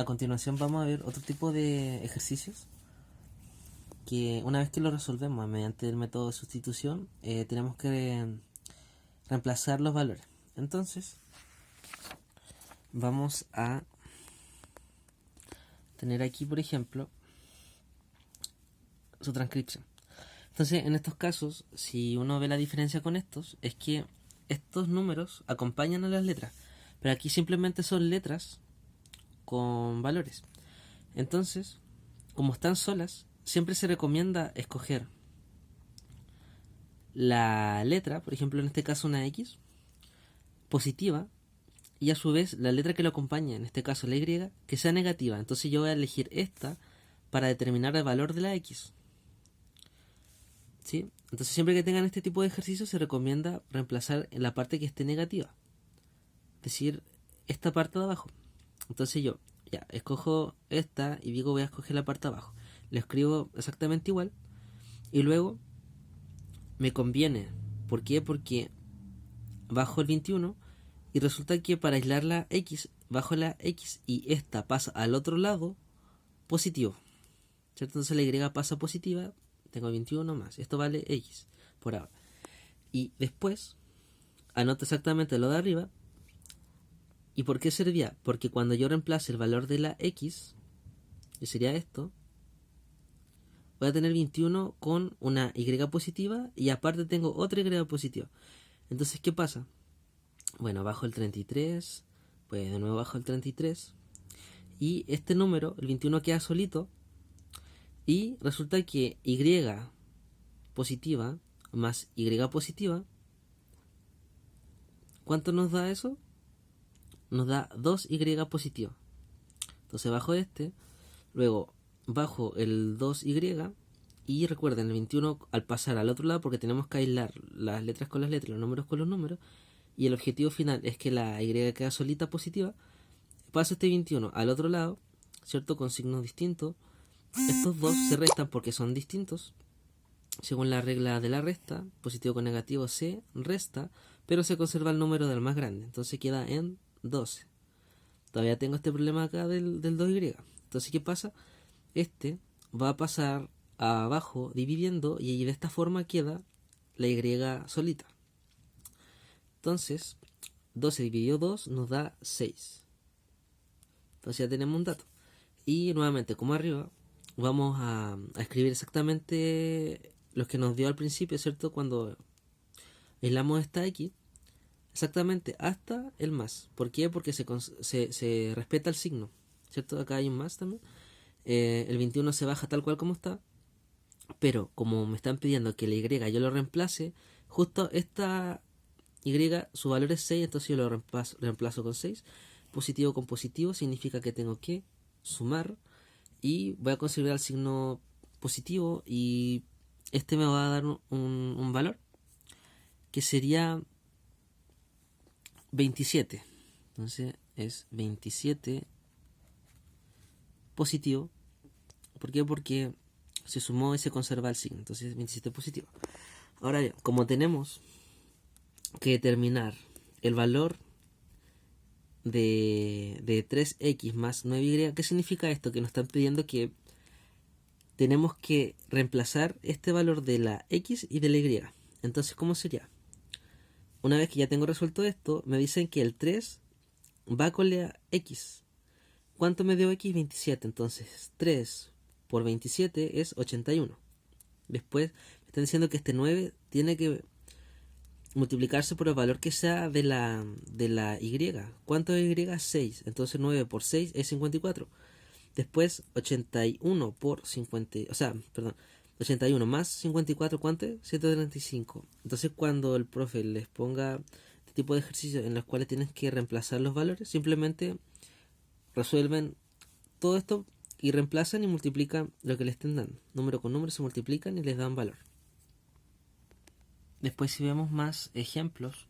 a continuación vamos a ver otro tipo de ejercicios que una vez que lo resolvemos mediante el método de sustitución, tenemos que reemplazar los valores. Entonces, vamos a tener aquí, por ejemplo, su transcripción. Entonces, en estos casos, si uno ve la diferencia con estos, es que estos números acompañan a las letras, pero aquí simplemente son letras con valores. Entonces, como están solas, siempre se recomienda escoger la letra, por ejemplo en este caso una X, positiva, y a su vez la letra que lo acompaña, en este caso la Y, que sea negativa. Entonces yo voy a elegir esta para determinar el valor de la X. ¿Sí? Entonces siempre que tengan este tipo de ejercicios se recomienda reemplazar en la parte que esté negativa. Es decir, esta parte de abajo. Entonces yo ya escojo esta y digo voy a escoger la parte de abajo. Lo escribo exactamente igual y luego me conviene. ¿Por qué? Porque bajo el 21 y resulta que para aislar la X, bajo la X y esta pasa al otro lado positivo. ¿Cierto? Entonces la Y pasa positiva, tengo 21 más. Esto vale X por ahora. Y después anoto exactamente lo de arriba. ¿Y por qué servía? Porque cuando yo reemplace el valor de la X, que sería esto, voy a tener 21 con una Y positiva y aparte tengo otra Y positiva. Entonces, ¿qué pasa? Bueno, bajo el 33, pues de nuevo bajo el 33 y este número, el 21, queda solito y resulta que Y positiva más Y positiva, ¿cuánto nos da eso? Nos da 2Y positiva. Entonces bajo este, luego bajo el 2Y y recuerden, el 21 al pasar al otro lado, porque tenemos que aislar las letras con las letras, los números con los números, y el objetivo final es que la Y queda solita positiva, paso este 21 al otro lado, ¿cierto? Con signos distintos. Estos dos se restan porque son distintos. Según la regla de la resta, positivo con negativo se resta, pero se conserva el número del más grande. Entonces queda en 12. Todavía tengo este problema acá del 2Y. Entonces, ¿qué pasa? Este va a pasar abajo dividiendo y de esta forma queda la Y solita. Entonces, 12 dividido 2 nos da 6. Entonces ya tenemos un dato. Y nuevamente, como arriba, vamos a escribir exactamente los que nos dio al principio, ¿cierto? Cuando aislamos esta X, exactamente hasta el más. ¿Por qué? Porque se respeta el signo, ¿cierto? Acá hay un más también. El 21 se baja tal cual como está, pero como me están pidiendo que la Y yo lo reemplace, justo esta Y, su valor es 6, entonces yo lo reemplazo con 6. Positivo con positivo significa que tengo que sumar y voy a considerar el signo positivo y este me va a dar un valor que sería 27. Entonces es 27 positivo. ¿Por qué? Porque se sumó y se conserva el signo. Entonces es 27 positivo. Ahora bien, como tenemos que determinar el valor de 3x más 9y, ¿qué significa esto? Que nos están pidiendo que tenemos que reemplazar este valor de la x y de la y. Entonces, ¿cómo sería? Una vez que ya tengo resuelto esto, me dicen que el 3 va con la x. ¿Cuánto me dio x? 27. Entonces, 3 por 27 es 81. Después, me están diciendo que este 9 tiene que multiplicarse por el valor que sea de la y. ¿Cuánto es y? 6. Entonces 9 por 6 es 54. Después 81 por 50, o sea, perdón, 81 más 54, ¿cuánto es? 135. Entonces cuando el profe les ponga este tipo de ejercicios en los cuales tienen que reemplazar los valores, simplemente resuelven todo esto y reemplazan y multiplican lo que les estén dando. Número con número se multiplican y les dan valor. Después si vemos más ejemplos,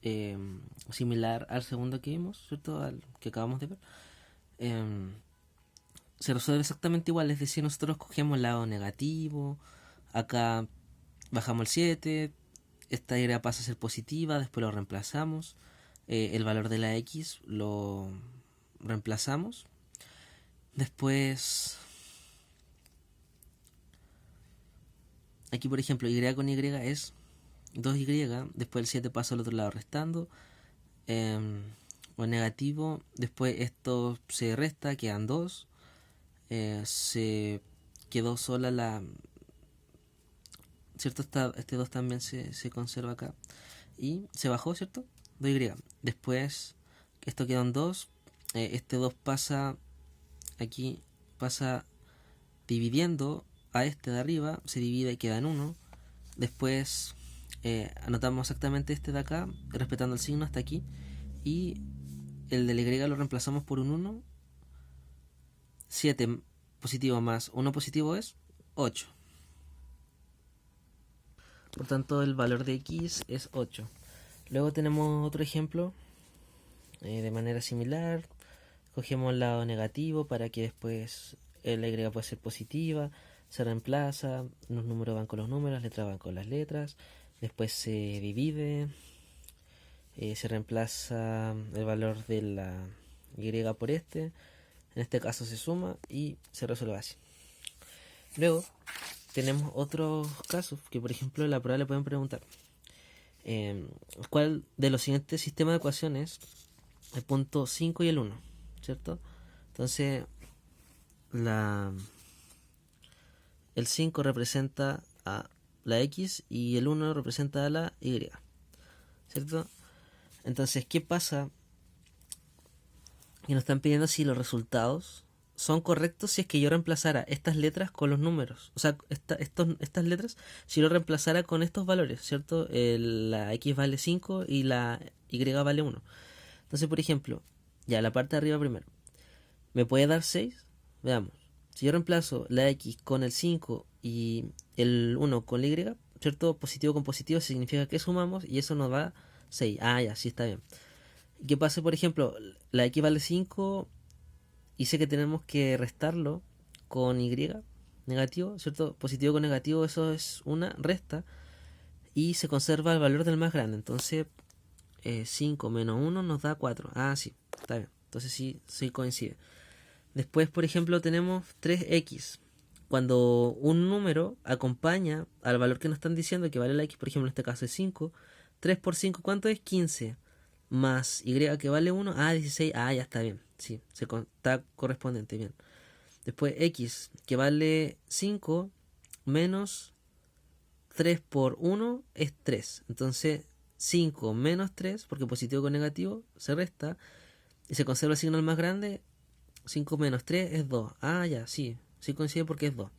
similar al segundo que vimos, ¿cierto? Al que acabamos de ver, se resuelve exactamente igual, es decir, nosotros cogemos el lado negativo, acá bajamos el 7, esta Y pasa a ser positiva, después lo reemplazamos, el valor de la X lo reemplazamos, Después, aquí por ejemplo, y con y es 2y, después el 7 pasa al otro lado restando, o negativo, después esto se resta, quedan 2, se quedó sola la... ¿Cierto? Este 2 también se conserva acá. Y se bajó, ¿cierto? 2y. Después, esto quedó en 2. Este 2 pasa aquí, pasa dividiendo a este de arriba, se divide y queda en 1. Después anotamos exactamente este de acá, respetando el signo hasta aquí. Y el del y lo reemplazamos por un 1. 7 positivo más 1 positivo es 8. Por tanto, el valor de x es 8. Luego tenemos otro ejemplo de manera similar. Cogemos el lado negativo para que después la y pueda ser positiva. Se reemplaza, los números van con los números, las letras van con las letras. Después se divide. Se reemplaza el valor de la y por este. En este caso se suma y se resuelve así. Luego tenemos otros casos que, por ejemplo, en la prueba le pueden preguntar ¿cuál de los siguientes sistemas de ecuaciones el punto 5 y el 1? ¿Cierto? Entonces el 5 representa a la x y el 1 representa a la y, ¿cierto? Entonces, ¿qué pasa? Que nos están pidiendo si los resultados son correctos si es que yo reemplazara estas letras con los números. O sea, estas letras, si yo reemplazara con estos valores, ¿cierto? La x vale 5 y la y vale 1. Entonces, por ejemplo, ya la parte de arriba primero. ¿Me puede dar 6? Veamos. Si yo reemplazo la x con el 5 y el 1 con la y, ¿cierto? Positivo con positivo significa que sumamos y eso nos da 6. Ah, ya, sí está bien. ¿Qué pasa, por ejemplo? La x vale 5 y sé que tenemos que restarlo con y negativo, ¿cierto? Positivo con negativo, eso es una resta y se conserva el valor del más grande. Entonces 5 menos 1 nos da 4. Ah, sí, está bien. Entonces sí coincide. Después, por ejemplo, tenemos 3x. Cuando un número acompaña al valor que nos están diciendo que vale la x, por ejemplo, en este caso es 5, 3 por 5, ¿cuánto es? 15. Más y que vale 1, 16, ya está bien. Sí, está correspondiente, bien. Después x, que vale 5, menos 3 por 1 es 3. Entonces 5 menos 3, porque positivo con negativo, se resta y se conserva el signo más grande. 5 menos 3 es 2. Ah, ya, sí coincide porque es 2.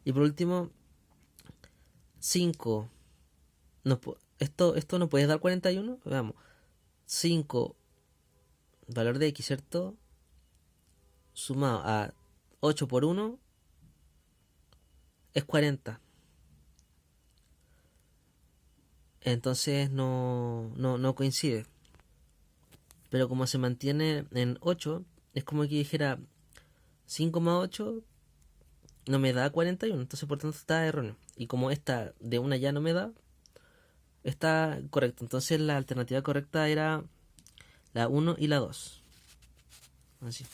Y por último, 5. No, esto no puede dar 41. Veamos. 5, valor de x, ¿cierto? Sumado a 8 por 1 es 40. Entonces no coincide. Pero como se mantiene en 8, es como que dijera 5 más 8 no me da 41. Entonces por tanto está erróneo. Y como esta de una ya no me da, está correcto. Entonces la alternativa correcta era la 1 y la 2. Así.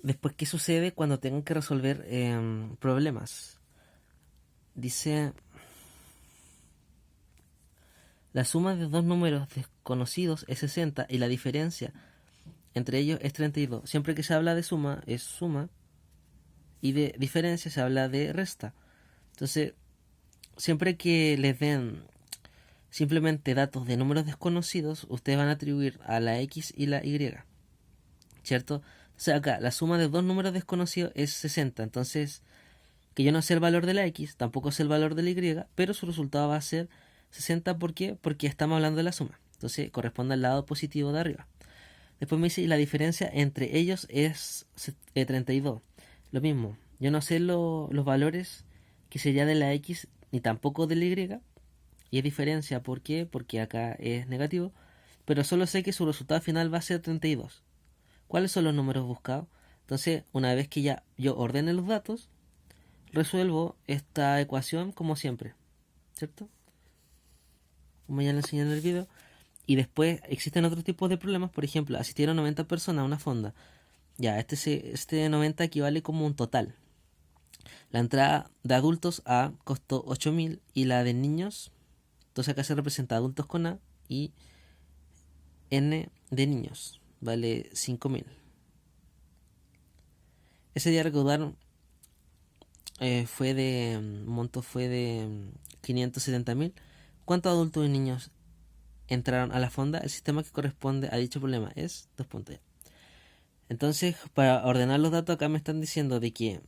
Después, ¿qué sucede cuando tengan que resolver problemas? Dice, la suma de dos números desconocidos es 60 y la diferencia entre ellos es 32. Siempre que se habla de suma es suma y de diferencia se habla de resta. Entonces, siempre que les den simplemente datos de números desconocidos, ustedes van a atribuir a la x y la y, ¿cierto? O sea, acá la suma de dos números desconocidos es 60. Entonces, que yo no sé el valor de la x, tampoco sé el valor de la y, pero su resultado va a ser 60. ¿Por qué? Porque estamos hablando de la suma. Entonces, corresponde al lado positivo de arriba. Después me dice, y la diferencia entre ellos es 32. Lo mismo, yo no sé los valores que sería de la x ni tampoco de la y. Y es diferencia, ¿por qué? Porque acá es negativo. Pero solo sé que su resultado final va a ser 32. ¿Cuáles son los números buscados? Entonces, una vez que ya yo ordene los datos, resuelvo esta ecuación como siempre, ¿cierto? Como ya le enseñé en el video. Y después existen otros tipos de problemas, por ejemplo, asistieron 90 personas a una fonda. Ya, este 90 equivale como un total. La entrada de adultos A costó 8.000 y la de niños, entonces acá se representa adultos con A y N de niños, vale 5.000. Ese día recaudaron, monto fue de 570.000. ¿Cuántos adultos y niños entraron a la fonda? El sistema que corresponde a dicho problema es dos puntos. Entonces, para ordenar los datos acá me están diciendo de que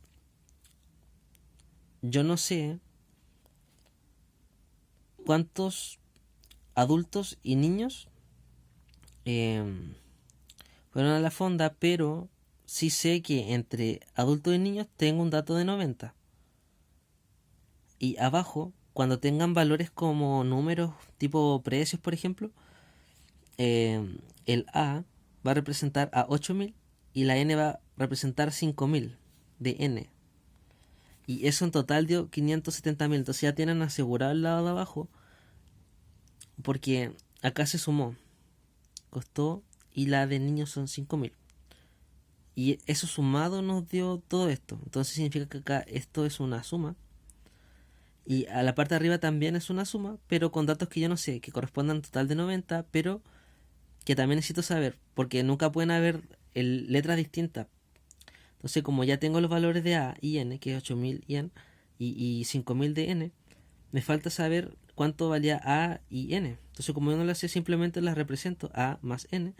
yo no sé cuántos adultos y niños fueron a la fonda, pero sí sé que entre adultos y niños tengo un dato de 90. Y abajo, cuando tengan valores como números, tipo precios, por ejemplo, el A va a representar a 8.000 y la N va a representar 5.000 de N. Y eso en total dio 570.000. Entonces ya tienen asegurado el lado de abajo, porque acá se sumó, costó, y la de niños son 5.000. Y eso sumado nos dio todo esto. Entonces significa que acá esto es una suma. Y a la parte de arriba también es una suma, pero con datos que yo no sé, que correspondan a un total de 90, pero que también necesito saber, porque nunca pueden haber letras distintas. Entonces, como ya tengo los valores de A y N, que es 8.000 y N, y 5.000 de N, me falta saber cuánto valía A y N. Entonces, como yo no lo sé, simplemente las represento A más N,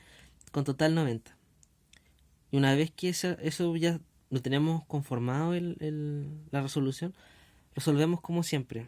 con total 90. Y una vez que eso ya lo tenemos conformado la resolución, resolvemos como siempre.